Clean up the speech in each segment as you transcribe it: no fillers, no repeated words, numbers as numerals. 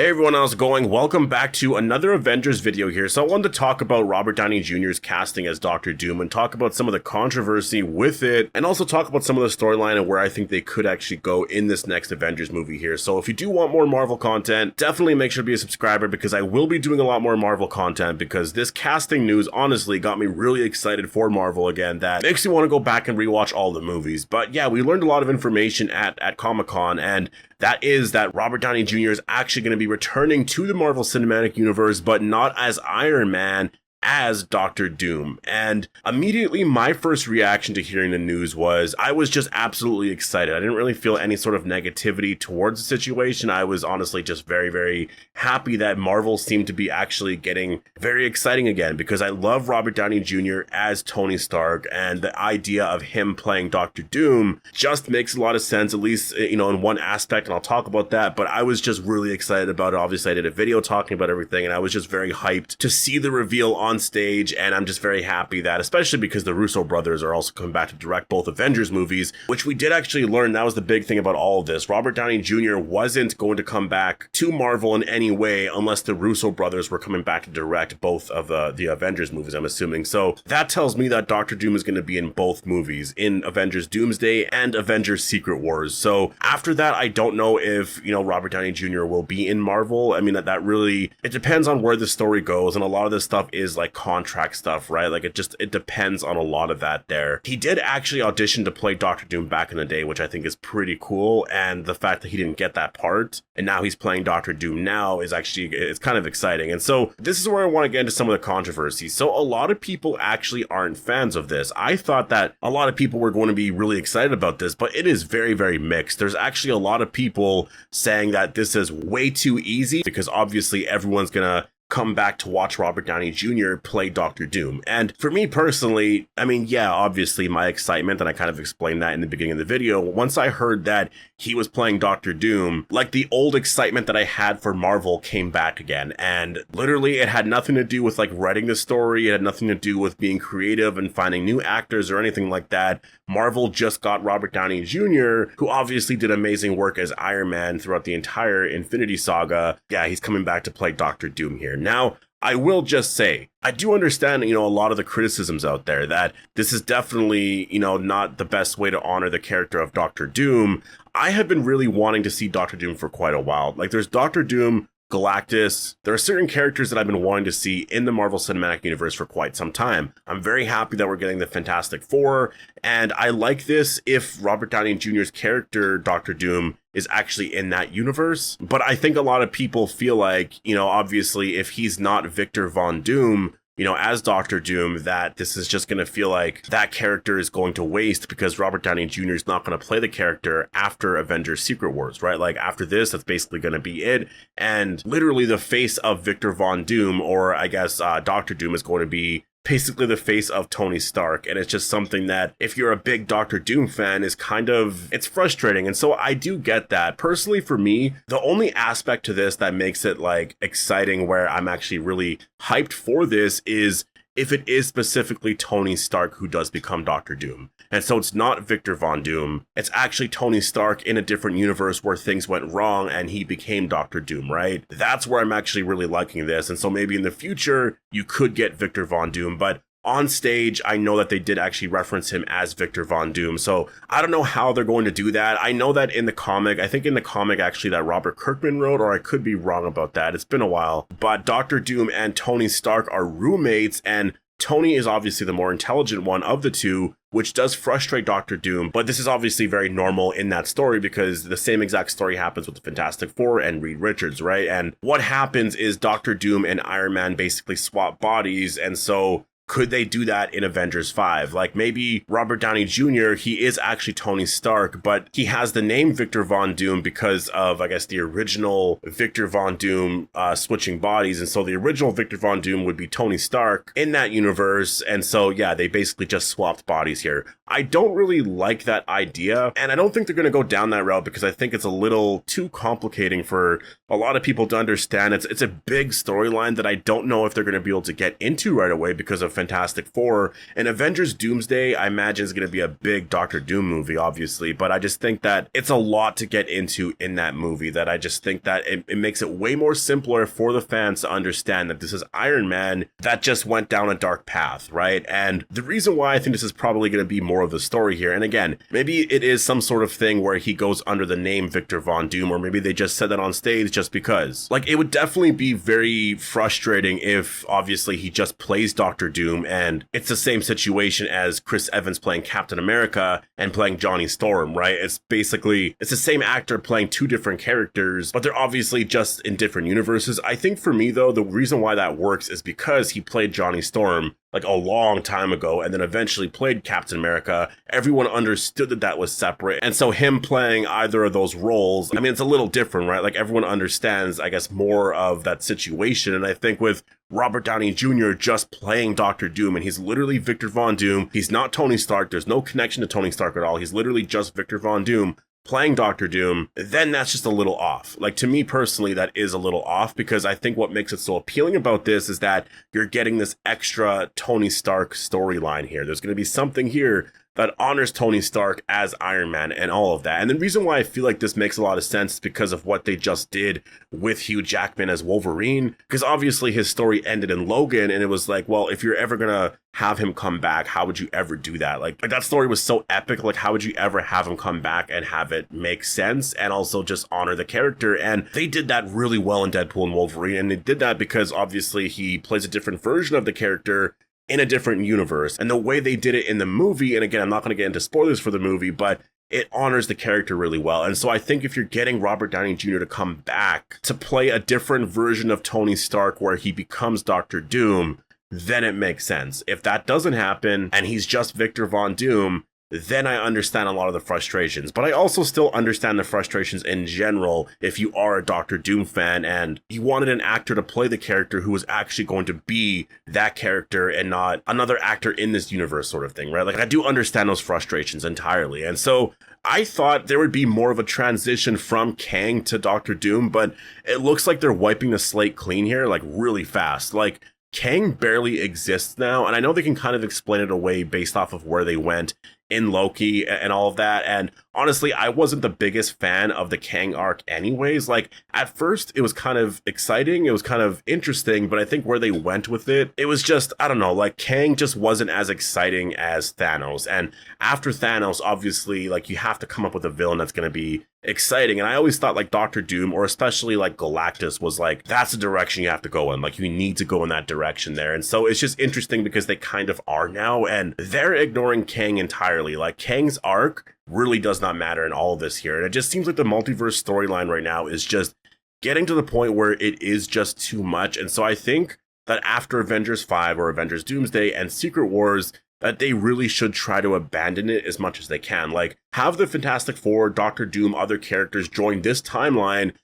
Hey everyone, how's it going? Welcome back to another Avengers video here. So I wanted to talk about Robert Downey Jr.'s casting as Doctor Doom and talk about some of the controversy with it, and also talk about some of the storyline and where I think they could actually go in this next Avengers movie here. So if you do want more Marvel content, definitely make sure to be a subscriber because I will be doing a lot more Marvel content because this casting news honestly got me really excited for Marvel again. That makes me want to go back and rewatch all the movies. But yeah, we learned a lot of information at Comic-Con, and that is that Robert Downey Jr. is actually going to be returning to the Marvel Cinematic Universe, but not as Iron Man, as Doctor Doom. And immediately my first reaction to hearing the news was I was just absolutely excited. I didn't really feel any sort of negativity towards the situation. I was honestly just very, very happy that Marvel seemed to be actually getting very exciting again because I love Robert Downey Jr. as Tony Stark, and the idea of him playing Doctor Doom just makes a lot of sense, at least, you know, in one aspect, and I'll talk about that. But I was just really excited about it. Obviously, I did a video talking about everything, and I was just very hyped to see the reveal on stage, and I'm just very happy that, especially because the Russo brothers are also coming back to direct both Avengers movies, which we did actually learn that was the big thing about all of this. Robert Downey Jr. wasn't going to come back to Marvel in any way unless the Russo brothers were coming back to direct both of the Avengers movies, I'm assuming. So that tells me that Doctor Doom is going to be in both movies, in Avengers Doomsday and Avengers Secret Wars. So after that, I don't know if, you know, Robert Downey Jr. will be in Marvel. I mean, that really, it depends on where the story goes, and a lot of this stuff is like contract stuff, right? Like it depends on a lot of that there. He did actually audition to play Doctor Doom back in the day, which I think is pretty cool, and the fact that he didn't get that part and now he's playing Doctor Doom now is actually, it's kind of exciting. And so this is where I want to get into some of the controversies. So a lot of people actually aren't fans of this. I thought that a lot of people were going to be really excited about this, but it is very, very mixed. There's actually a lot of people saying that this is way too easy because obviously everyone's gonna come back to watch Robert Downey Jr. play Doctor Doom. And for me personally, I mean, yeah, obviously my excitement, and I kind of explained that in the beginning of the video, once I heard that he was playing Doctor Doom, like the old excitement that I had for Marvel came back again. And literally it had nothing to do with like writing the story. It had nothing to do with being creative and finding new actors or anything like that. Marvel just got Robert Downey Jr., who obviously did amazing work as Iron Man throughout the entire Infinity Saga. Yeah, he's coming back to play Doctor Doom here. Now, I will just say, I do understand, you know, a lot of the criticisms out there that this is definitely, you know, not the best way to honor the character of Doctor Doom. I have been really wanting to see Doctor Doom for quite a while. Like, there's Doctor Doom, Galactus. There are certain characters that I've been wanting to see in the Marvel Cinematic Universe for quite some time. I'm very happy that we're getting the Fantastic Four, and I like this if Robert Downey Jr.'s character, Doctor Doom, is actually in that universe. But I think a lot of people feel like, you know, obviously if he's not Victor Von Doom, you know, as Doctor Doom, that this is just going to feel like that character is going to waste because Robert Downey Jr. is not going to play the character after Avengers Secret Wars, right? Like after this, that's basically going to be it. And literally the face of Victor Von Doom, or I guess Doctor Doom, is going to be basically the face of Tony Stark. And it's just something that if you're a big Doctor Doom fan is kind of, it's frustrating. And so I do get that. Personally, for me, the only aspect to this that makes it like exciting, where I'm actually really hyped for this, is if it is specifically Tony Stark who does become Doctor Doom. And so it's not Victor Von Doom. It's actually Tony Stark in a different universe where things went wrong and he became Doctor Doom, right? That's where I'm actually really liking this. And so maybe in the future, you could get Victor Von Doom, but on stage, I know that they did actually reference him as Victor Von Doom. So I don't know how they're going to do that. I know that in the comic, I think in the comic actually that Robert Kirkman wrote, or I could be wrong about that. It's been a while. But Doctor Doom and Tony Stark are roommates, and Tony is obviously the more intelligent one of the two, which does frustrate Doctor Doom. But this is obviously very normal in that story because the same exact story happens with the Fantastic Four and Reed Richards, right? And what happens is Doctor Doom and Iron Man basically swap bodies, and so could they do that in Avengers 5? Like maybe Robert Downey Jr., he is actually Tony Stark, but he has the name Victor Von Doom because of, I guess, the original Victor Von Doom switching bodies. And so the original Victor Von Doom would be Tony Stark in that universe. And so, yeah, they basically just swapped bodies here. I don't really like that idea, and I don't think they're going to go down that route because I think it's a little too complicating for a lot of people to understand. It's a big storyline that I don't know if they're going to be able to get into right away because of Fantastic Four. And Avengers Doomsday, I imagine, is going to be a big Doctor Doom movie, obviously, but I just think that it's a lot to get into in that movie, that I just think that it makes it way more simpler for the fans to understand that this is Iron Man that just went down a dark path, right? And the reason why I think this is probably going to be more of the story here, and again, maybe it is some sort of thing where he goes under the name Victor Von Doom, or maybe they just said that on stage just because. Like, it would definitely be very frustrating if obviously he just plays Doctor Doom and it's the same situation as Chris Evans playing Captain America and playing Johnny Storm, right? It's the same actor playing two different characters, but they're obviously just in different universes. I think for me though, the reason why that works is because he played Johnny Storm like a long time ago and then eventually played Captain America. Everyone understood that that was separate. And so him playing either of those roles, I mean, it's a little different, right? Like, everyone understands, I guess, more of that situation. And I think with Robert Downey Jr. just playing Doctor Doom, and he's literally Victor Von Doom. He's not Tony Stark. There's no connection to Tony Stark at all. He's literally just Victor Von Doom playing Doctor Doom, then that's just a little off. Like, to me personally, that is a little off, because I think what makes it so appealing about this is that you're getting this extra Tony Stark storyline here. There's going to be something here that honors Tony Stark as Iron Man and all of that. And the reason why I feel like this makes a lot of sense is because of what they just did with Hugh Jackman as Wolverine. Because obviously his story ended in Logan, and it was like, well, if you're ever gonna have him come back, how would you ever do that? Like that story was so epic. Like, how would you ever have him come back and have it make sense and also just honor the character? And they did that really well in Deadpool and Wolverine. And they did that because obviously he plays a different version of the character in a different universe. And the way they did it in the movie, and again, I'm not going to get into spoilers for the movie, but it honors the character really well. And so I think if you're getting Robert Downey Jr. to come back to play a different version of Tony Stark where he becomes Doctor Doom, then it makes sense. If that doesn't happen and he's just Victor Von Doom, then I understand a lot of the frustrations. But I also still understand the frustrations in general if you are a Doctor Doom fan and you wanted an actor to play the character who was actually going to be that character and not another actor in this universe sort of thing, right? Like, I do understand those frustrations entirely. And so I thought there would be more of a transition from Kang to Doctor Doom, but it looks like they're wiping the slate clean here, like, really fast. Like, Kang barely exists now, and I know they can kind of explain it away based off of where they went in Loki and all of that. And honestly, I wasn't the biggest fan of the Kang arc anyways. Like, at first it was kind of exciting, it was kind of interesting, but I think where they went with it, it was just, I don't know, like, Kang just wasn't as exciting as Thanos. And after Thanos, obviously, like, you have to come up with a villain that's going to be exciting. And I always thought like Doctor Doom, or especially like Galactus, was like, that's the direction you have to go in. Like, you need to go in that direction there. And so it's just interesting because they kind of are now, and they're ignoring Kang entirely. Like, Kang's arc really does not matter in all of this here. And it just seems like the multiverse storyline right now is just getting to the point where it is just too much. And so I think that after Avengers 5 or Avengers Doomsday and Secret Wars, that they really should try to abandon it as much as they can. Like, have the Fantastic Four, Doctor Doom, other characters join this timeline,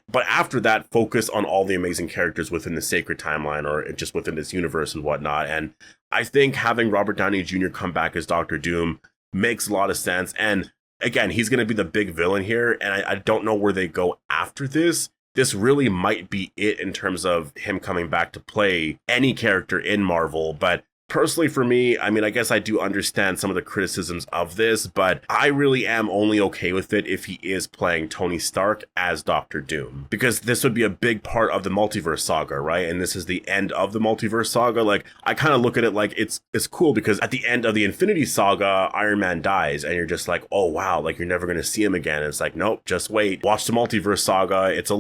but after that, focus on all the amazing characters within the sacred timeline or just within this universe and whatnot. And I think having Robert Downey Jr. come back as Doctor Doom makes a lot of sense. And again, he's going to be the big villain here, and I don't know where they go after this. This really might be it in terms of him coming back to play any character in Marvel, but personally for me, I mean, I guess I do understand some of the criticisms of this, but I really am only okay with it if he is playing Tony Stark as Doctor Doom, because this would be a big part of the multiverse saga, right? And this is the end of the multiverse saga. Like, I kind of look at it like it's cool because at the end of the Infinity Saga, Iron Man dies, and you're just like, oh wow, like, you're never going to see him again. And it's like, nope, just wait. Watch the multiverse saga. It's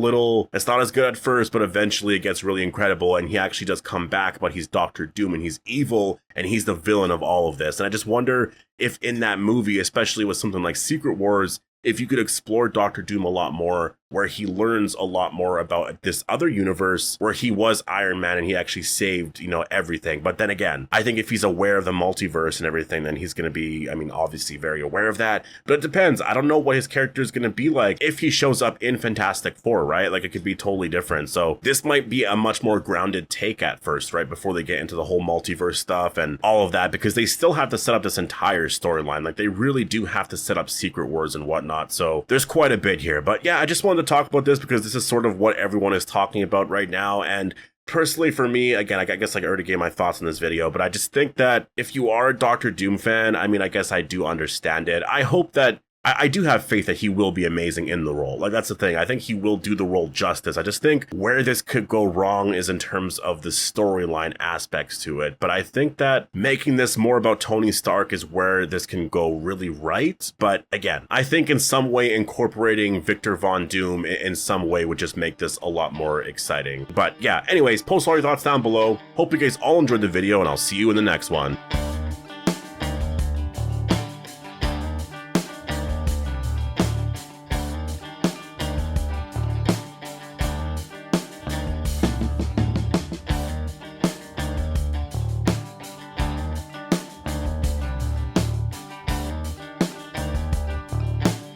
not as good at first, but eventually it gets really incredible, and he actually does come back, but he's Doctor Doom, and he's evil, and he's the villain of all of this. And I just wonder if in that movie, especially with something like Secret Wars, if you could explore Doctor Doom a lot more, where he learns a lot more about this other universe where he was Iron Man and he actually saved, everything. But then again, I think if he's aware of the multiverse and everything, then he's going to be, obviously very aware of that. But it depends. I don't know what his character is going to be like if he shows up in Fantastic Four, right? Like, it could be totally different. So this might be a much more grounded take at first, right? Before they get into the whole multiverse stuff and all of that, because they still have to set up this entire storyline. Like, they really do have to set up Secret Wars and whatnot. So there's quite a bit here. But yeah, I just wanted to talk about this because this is sort of what everyone is talking about right now. And personally for me, again, I guess I already gave my thoughts on this video, but I just think that if you are a Doctor Doom fan, I mean, I guess I do understand it. I hope that I do have faith that he will be amazing in the role. Like, that's the thing. I think he will do the role justice. I just think where this could go wrong is in terms of the storyline aspects to it. But I think that making this more about Tony Stark is where this can go really right. But again, I think in some way incorporating Victor Von Doom in some way would just make this a lot more exciting. But yeah, anyways, post all your thoughts down below. Hope you guys all enjoyed the video, and I'll see you in the next one.